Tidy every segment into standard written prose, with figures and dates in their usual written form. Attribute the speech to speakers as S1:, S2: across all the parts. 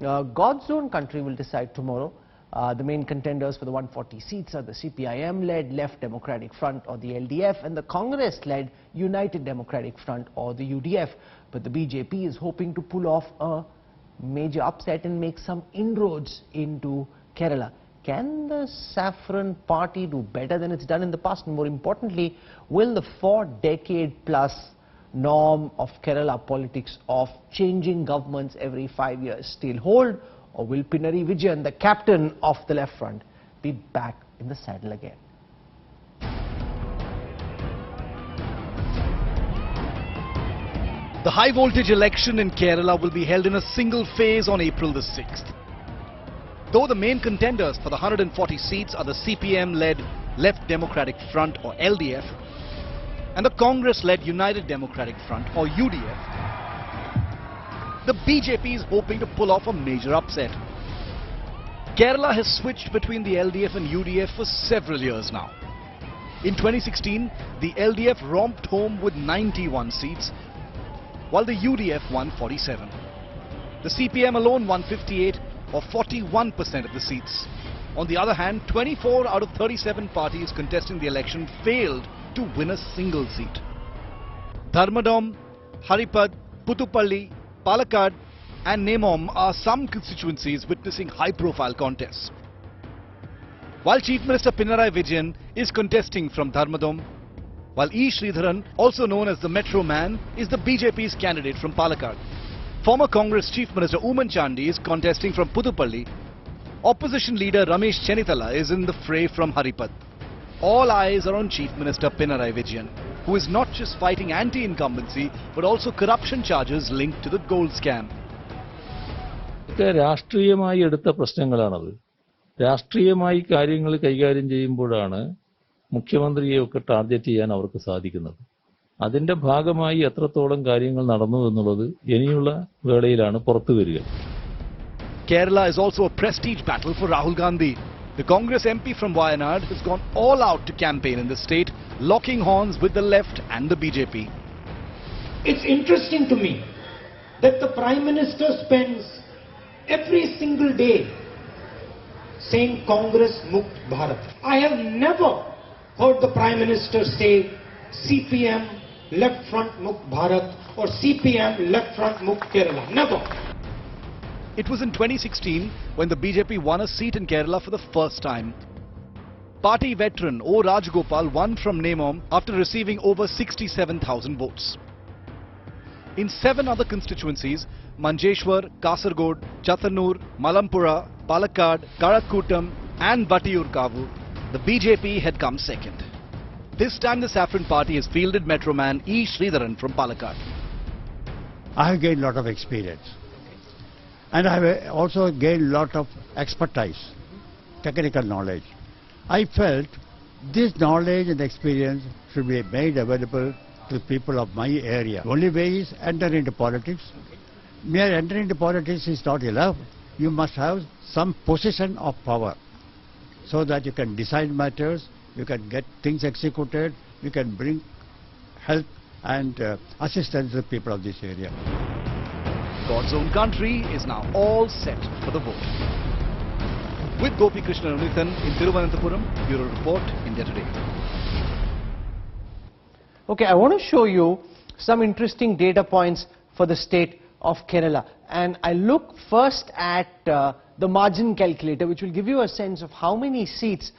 S1: God's own country will decide tomorrow. The main contenders for the 140 seats are the CPIM-led Left Democratic Front or the LDF and the Congress-led United Democratic Front or the UDF. But the BJP is hoping to pull off a major upset and make some inroads into Kerala. Can the Saffron Party do better than it's done in the past? And more importantly, will the 4-decade-plus norm of Kerala politics of changing governments every 5 years still hold? Or will Pinarayi Vijayan, the captain of the left front, be back in the saddle again?
S2: The high-voltage election in Kerala will be held in a single phase on April the 6th. Though the main contenders for the 140 seats are the CPM-led Left Democratic Front or LDF and the Congress-led United Democratic Front or UDF, the BJP is hoping to pull off a major upset. Kerala has switched between the LDF and UDF for several years now. In 2016, the LDF romped home with 91 seats, while the UDF won 47. The CPM alone won 58 or 41% of the seats. On the other hand, 24 out of 37 parties contesting the election failed to win a single seat. Dharmadom, Haripad, Puthupalli, Palakkad and Nemom are some constituencies witnessing high-profile contests. While Chief Minister Pinarayi Vijayan is contesting from Dharmadom, while E. Sridharan, also known as the Metro Man, is the BJP's candidate from Palakkad. Former Congress Chief Minister Oomen Chandy is contesting from Puthupalli. Opposition leader Ramesh Chennithala is in the fray from Haripad. All eyes are on Chief Minister Pinarayi Vijayan, who is not just fighting anti-incumbency but also corruption charges linked to the gold scam.
S3: രാഷ്ട്രീയമായി എടുത്ത പ്രശ്നങ്ങളാണത്. രാഷ്ട്രീയമായി കാര്യങ്ങൾ കൈകാര്യം ചെയ്യുമ്പോഴാണ് മുഖ്യമന്ത്രിയെയൊക്കെ target ചെയ്യാൻ അവർക്ക് സാധിക്കുന്നത്. അതിന്റെ ഭാഗമായി എത്രത്തോളം കാര്യങ്ങൾ നടന്നു എന്നുള്ളത് ഇനിയുള്ള വേളയിലാണ് പുറത്തു വരിക.
S2: Kerala is also a prestige battle for Rahul Gandhi. The Congress MP from Wayanad has gone all out to campaign in the state, locking horns with the left and the BJP.
S4: It's interesting to me that the Prime Minister spends every single day saying Congress Mukt Bharat. I have never heard the Prime Minister say CPM Left Front Mukt Bharat or CPM Left Front Mukt Kerala. Never.
S2: It was in 2016 when the BJP won a seat in Kerala for the first time. Party veteran O. Rajgopal won from Nemom after receiving over 67,000 votes. In 7 other constituencies, Manjeshwar, Kasargod, Chattanur, Malampura, Palakkad, Karakkutam and Vatiyurkavu, the BJP had come second. This time the Saffron Party has fielded Metro Man E. Sridharan from Palakkad.
S5: I have gained a lot of experience. And I have also gained a lot of expertise, technical knowledge. I felt this knowledge and experience should be made available to the people of my area. The only way is enter into politics. Mere entering into politics is not enough. You must have some position of power so that you can decide matters, you can get things executed, you can bring help and assistance to the people of this area.
S2: God's own country is now all set for the vote. With Gopi Krishna Unithan in Thiruvananthapuram, Bureau Report, India Today.
S1: Okay, I want to show you some interesting data points for the state of Kerala. And I look first at the margin calculator, which will give you a sense of how many seats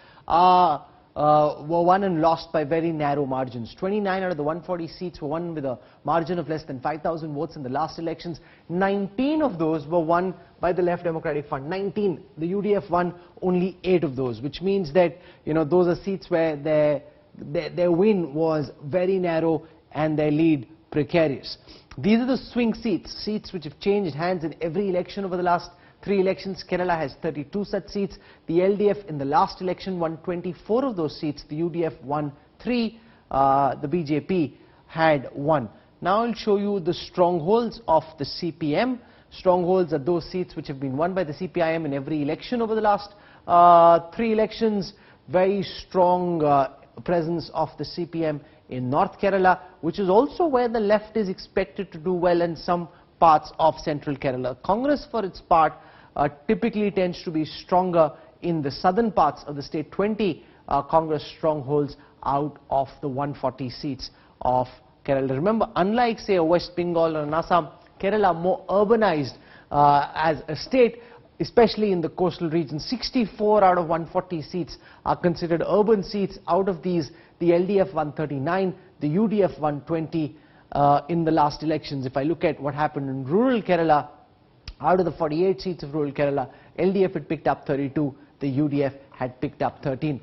S1: were won and lost by very narrow margins. 29 out of the 140 seats were won with a margin of less than 5,000 votes in the last elections. 19 of those were won by the Left Democratic Front. 19. The UDF won only 8 of those, which means that, you know, those are seats where their win was very narrow and their lead precarious. These are the swing seats, seats which have changed hands in every election over the last 3 elections. Kerala has 32 such seats. The LDF in the last election won 24 of those seats. The UDF won 3. The BJP had 1. Now I'll show you the strongholds of the CPM. Strongholds are those seats which have been won by the CPIM in every election over the last 3 elections. Very strong presence of the CPM in North Kerala, which is also where the left is expected to do well in some parts of central Kerala. Congress, for its part, typically tends to be stronger in the southern parts of the state. 20 Congress strongholds out of the 140 seats of Kerala. Remember, unlike say a West Bengal or an Assam, Kerala more urbanized as a state, especially in the coastal region. 64 out of 140 seats are considered urban seats. Out of these, the LDF 139, the UDF 120 in the last elections. If I look at what happened in rural Kerala, out of the 48 seats of rural Kerala, LDF had picked up 32, the UDF had picked up 13.